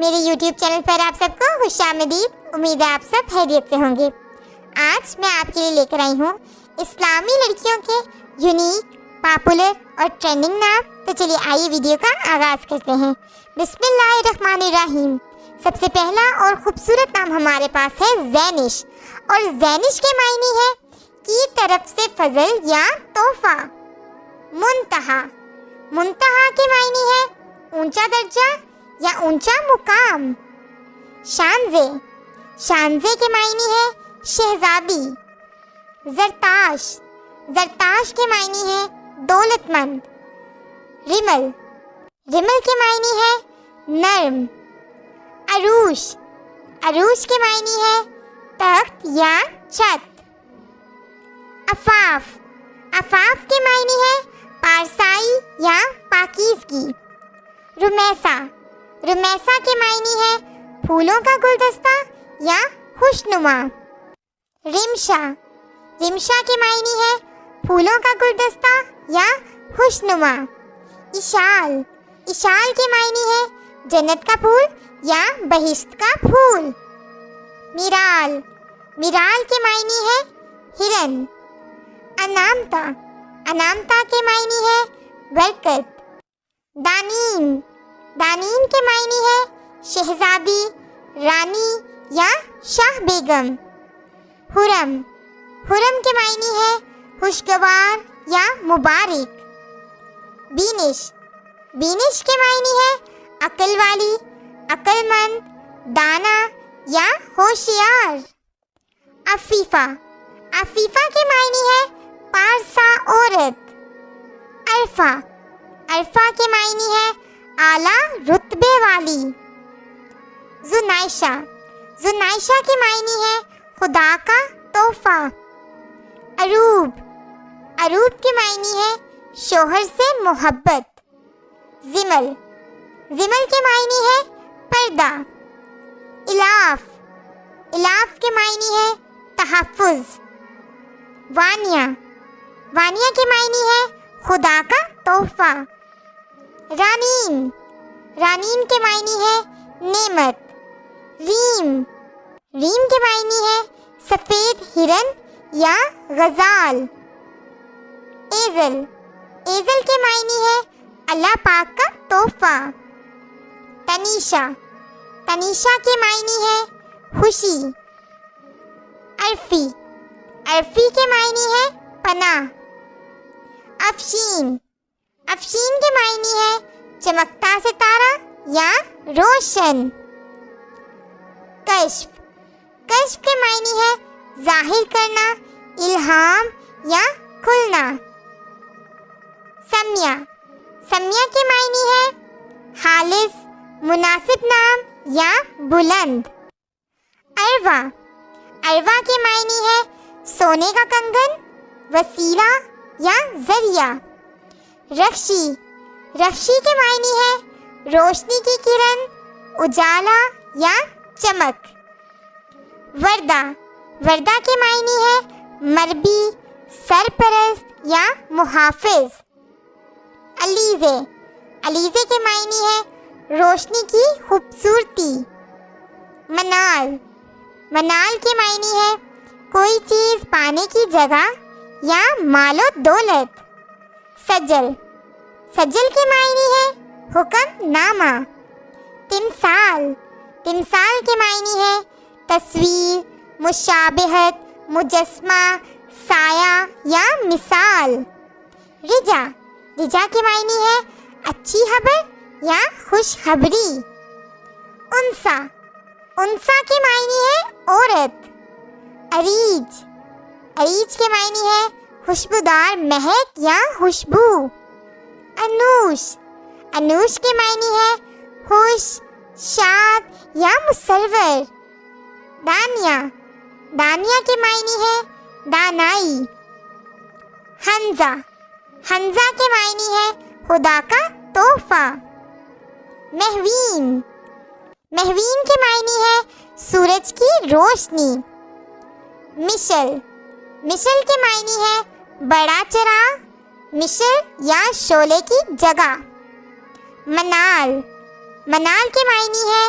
میرے YouTube channel پر آپ سب کو خوش آمدید. امید ہے آپ سب خیریت سے ہوں گے. آج میں آپ کے لیے لے کر آئی ہوں اسلامی لڑکیوں کے یونیک، پاپولر اور ٹرینڈنگ نام. تو چلیے آئیے ویڈیو کا آغاز کرتے ہیں. بسم اللہ الرحمن الرحیم. سب سے پہلا اور خوبصورت نام ہمارے پاس ہے زینش، اور زینش کے معنی ہے کی طرف سے فضل یا تحفہ. منتہا، منتہا کے معنی ہے اونچا درجہ یا اونچا مقام. شانزے، شانزے کے معنی ہے شہزادی. زرتاش، زرتاش کے معنی ہے دولت مند. رمل، رمل کے معنی ہے نرم. عروش، عروش کے معنی ہے تخت یا چھت. عفاف، عفاف کے معنی ہے پارسائی یا پاکیزگی. رمیسا، رمیسا کے معنی ہے پھولوں کا گلدستہ یا خوشنما. رمشا، رمشا کے معنی ہے پھولوں کا گلدستہ یا خوشنما. اشال، اشال کے معنی ہے جنت کا پھول یا بہشت کا پھول. میرال، میرال کے معنی ہے ہرن. انامتا، انامتا کے معنی ہے برکت. دانین، دانین کے معنی ہے شہزادی، رانی یا شاہ بیگم. حرم، حرم کے معنی ہے خوشگوار یا مبارک. بینش، بینش کے معنی ہے عقل والی، عقل مند، دانا یا ہوشیار. عفیفہ، عفیفہ کے معنی ہے پارسا عورت. عرفہ، عرفہ کے معنی ہے اعلیٰ رتبے والی. زنائشہ، زنائشہ کے معنی ہے خدا کا تحفہ. عروب، عروب کے معنی ہے شوہر سے محبت. زمل، زمل کے معنی ہے پردہ. الاف، الاف کے معنی ہے تحفظ. وانیہ، وانیہ کے معنی ہے خدا کا تحفہ. رانین، رانین کے معنی ہے نعمت. ریم، ریم کے معنی ہے سفید ہرن یا غزال. ایزل، ایزل کے معنی ہے اللہ پاک کا تحفہ. تنیشا، تنیشا کے معنی ہے خوشی. عرفی، عرفی کے معنی ہے پناہ. افشین، افشین کے معنی ہے چمکتا ستارہ یا روشن. کشف، کشف کے معنی ہے ظاہر کرنا، الہام یا کھلنا. سمیہ، سمیہ کے معنی ہے خالص، مناسب نام یا بلند. عروا، عروا کے معنی ہے سونے کا کنگن، وسیلہ یا ذریعہ. رخشی، رخشی کے معنی ہے روشنی کی کرن، اجالا یا چمک. وردہ، وردہ کے معنی ہے مربی، سرپرست یا محافظ. علیزے، علیزے کے معنی ہے روشنی کی خوبصورتی. منال، منال کے معنی ہے کوئی چیز پانے کی جگہ یا مال و دولت. سجل، سجل کے معنی ہے حکم نامہ. تمثال، تمثال کے معنی ہے تصویر، مشابہت، مجسمہ، سایہ یا مثال. رجا، رجا کے معنی ہے اچھی خبر یا خوشخبری. انسا، انسا کے معنی ہے عورت. اریج، اریج کے معنی ہے خوشبودار مہک یا خوشبو. انوش، انوش کے معنی ہے خوش، شاد یا مسرور. دانیہ، دانیہ کے معنی ہے دانائی. حنظہ، حنظہ کے معنی ہے خدا کا تحفہ. مہوین، مہوین کے معنی ہے سورج کی روشنی. مشل، مشل کے معنی ہے بڑا چراغ، مشل یا شعلے کی جگہ. منال، منال کے معنی ہے